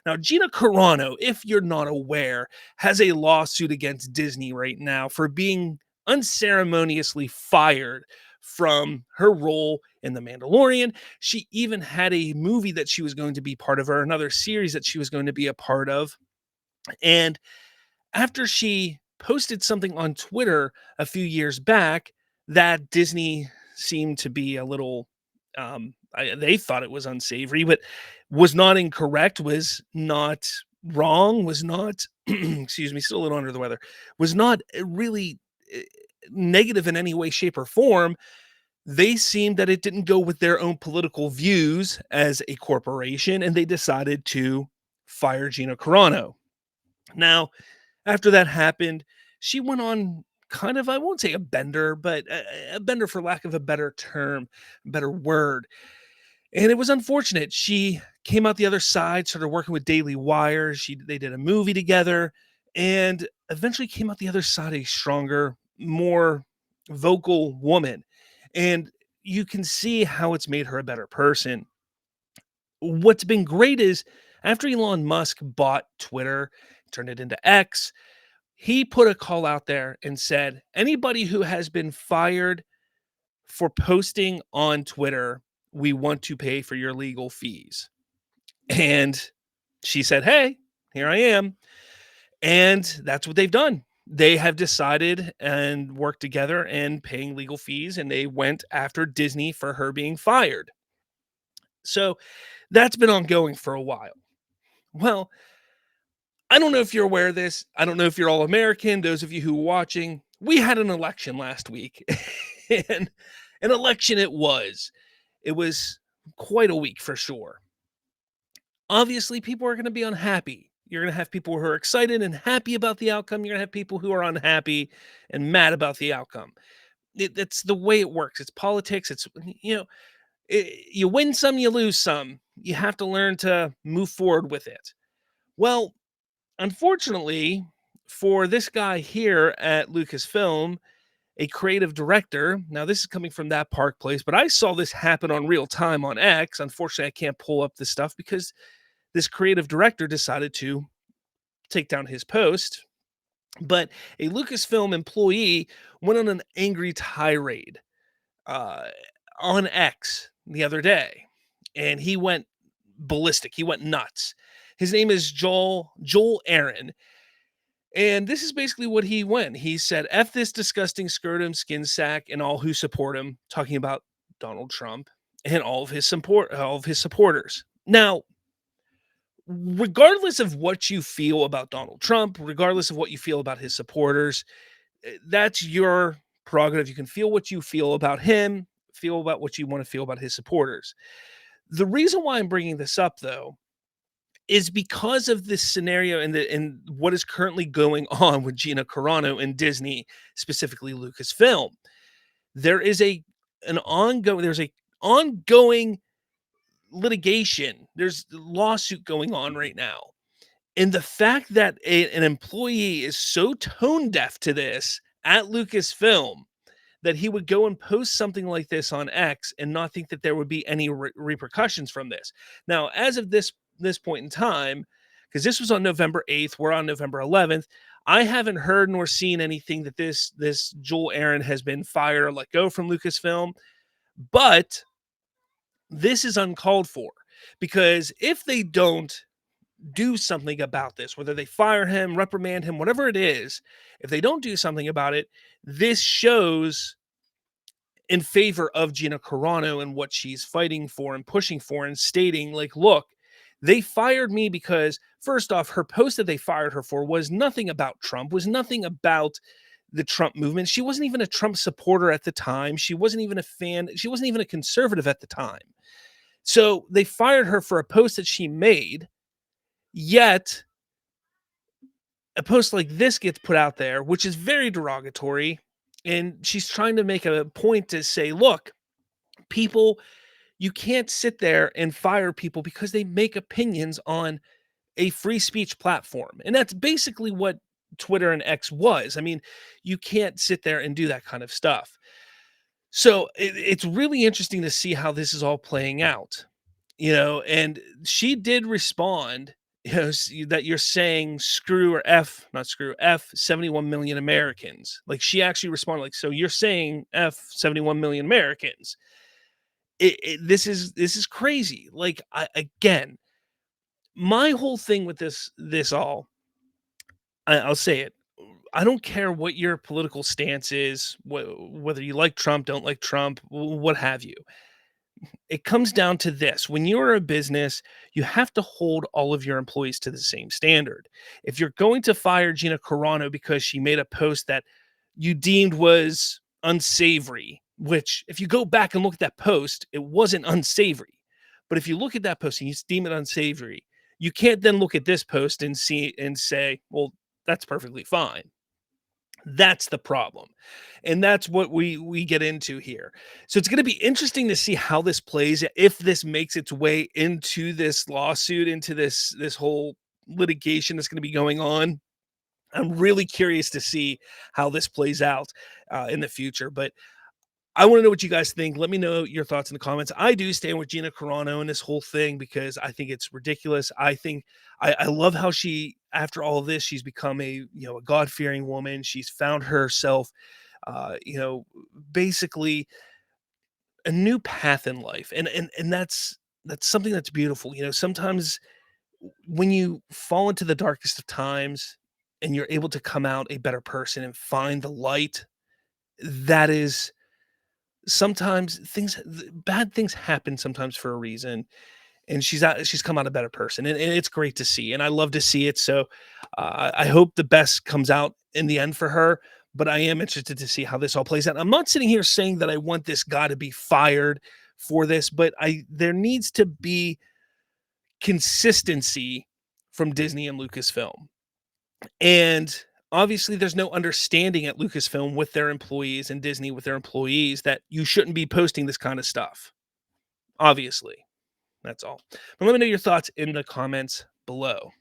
Now, Gina Carano, if you're not aware, has a lawsuit against Disney right now for being unceremoniously fired from her role in The Mandalorian. She even had a movie that she was going to be part of, or another series that she was going to be a part of. And after she posted something on Twitter a few years back that Disney seemed to be a little, they thought it was unsavory, but was not incorrect, was not wrong, was not, excuse me, still a little under the weather, was not really uh, negative in any way, shape, or form. They seemed that it didn't go with their own political views as a corporation, and they decided to fire Gina Carano. Now, after that happened, she went on kind of, I won't say a bender, but a bender for lack of a better term, better word. And it was unfortunate. She came out the other side, started working with Daily Wire. They did a movie together and eventually came out the other side a stronger, more vocal woman. And you can see how it's made her a better person. What's been great is after Elon Musk bought Twitter, turned it into X, he put a call out there and said, anybody who has been fired for posting on Twitter, we want to pay for your legal fees. And she said, hey, here I am. And that's what they've done. They have decided and worked together and paying legal fees, and they went after Disney for her being fired. So that's been ongoing for a while. Well, I don't know if you're aware of this. I don't know if you're all American. Those of you who are watching, we had an election last week, and an election it was. It was quite a week for sure. Obviously, people are going to be unhappy. You're going to have people who are excited and happy about the outcome. You're going to have people who are unhappy and mad about the outcome. It's the way it works. It's politics. It's, you win some, you lose some. You have to learn to move forward with it. Well, unfortunately, for this guy here at Lucasfilm, a creative director, now this is coming from that Park Place, but I saw this happen on real time on X. Unfortunately, I can't pull up this stuff because this creative director decided to take down his post. But a Lucasfilm employee went on an angry tirade uh, on X the other day, and he went ballistic. He went nuts. His name is Joel Aaron, and this is basically what he went. He said, F this disgusting scrotum skin sack and all who support him, talking about Donald Trump and all of his supporters. Now, regardless of what you feel about Donald Trump, regardless of what you feel about his supporters, that's your prerogative. You can feel what you feel about him, feel about what you want to feel about his supporters. The reason why I'm bringing this up, though, is because of this scenario and what is currently going on with Gina Carano and Disney, specifically Lucasfilm. There is there's a ongoing litigation. There's a lawsuit going on right now. And the fact that an employee is so tone deaf to this at Lucasfilm that he would go and post something like this on X and not think that there would be any repercussions from this. Now, as of this point in time, because this was on November 8th, we're on November 11th. I haven't heard nor seen anything that this Joel Aaron has been fired or let go from Lucasfilm, but this is uncalled for, because if they don't do something about this, whether they fire him, reprimand him, whatever it is, if they don't do something about it, this shows in favor of Gina Carano and what she's fighting for and pushing for and stating, like, look, they fired me because, first off, her post that they fired her for was nothing about Trump, was nothing about the Trump movement. She wasn't even a Trump supporter at the time. She wasn't even a fan. She wasn't even a conservative at the time. So they fired her for a post that she made. Yet a post like this gets put out there, which is very derogatory. And she's trying to make a point to say, look, people, you can't sit there and fire people because they make opinions on a free speech platform. And that's basically what Twitter and X was. I mean, you can't sit there and do that kind of stuff. So it's really interesting to see how this is all playing out, and she did respond that you're saying screw or F, not screw, F 71 million Americans. Like she actually responded, like, so you're saying F 71 million Americans. This is crazy. Like again, my whole thing with this all, I'll say it. I don't care what your political stance is, whether you like Trump, don't like Trump, what have you. It comes down to this: when you're a business, you have to hold all of your employees to the same standard. If you're going to fire Gina Carano because she made a post that you deemed was unsavory, which if you go back and look at that post, it wasn't unsavory. But if you look at that post and you deem it unsavory, you can't then look at this post and see and say, well, that's perfectly fine. That's the problem. And that's what we get into here. So it's gonna be interesting to see how this plays, if this makes its way into this lawsuit, into this whole litigation that's gonna be going on. I'm really curious to see how this plays out, in the future, but I want to know what you guys think. Let me know your thoughts in the comments. I do stand with Gina Carano in this whole thing because I think it's ridiculous. I think I love how she, after all of this, she's become a God fearing woman. She's found herself, uh, you know, basically a new path in life, and that's something that's beautiful. Sometimes when you fall into the darkest of times and you're able to come out a better person and find the light, that is sometimes bad things happen sometimes for a reason, and she's come out a better person, and it's great to see, and I love to see it. So I hope the best comes out in the end for her, but I am interested to see how this all plays out. I'm not sitting here saying that I want this guy to be fired for this, but I there needs to be consistency from Disney and Lucasfilm. And obviously, there's no understanding at Lucasfilm with their employees and Disney with their employees that you shouldn't be posting this kind of stuff. Obviously, that's all. But let me know your thoughts in the comments below.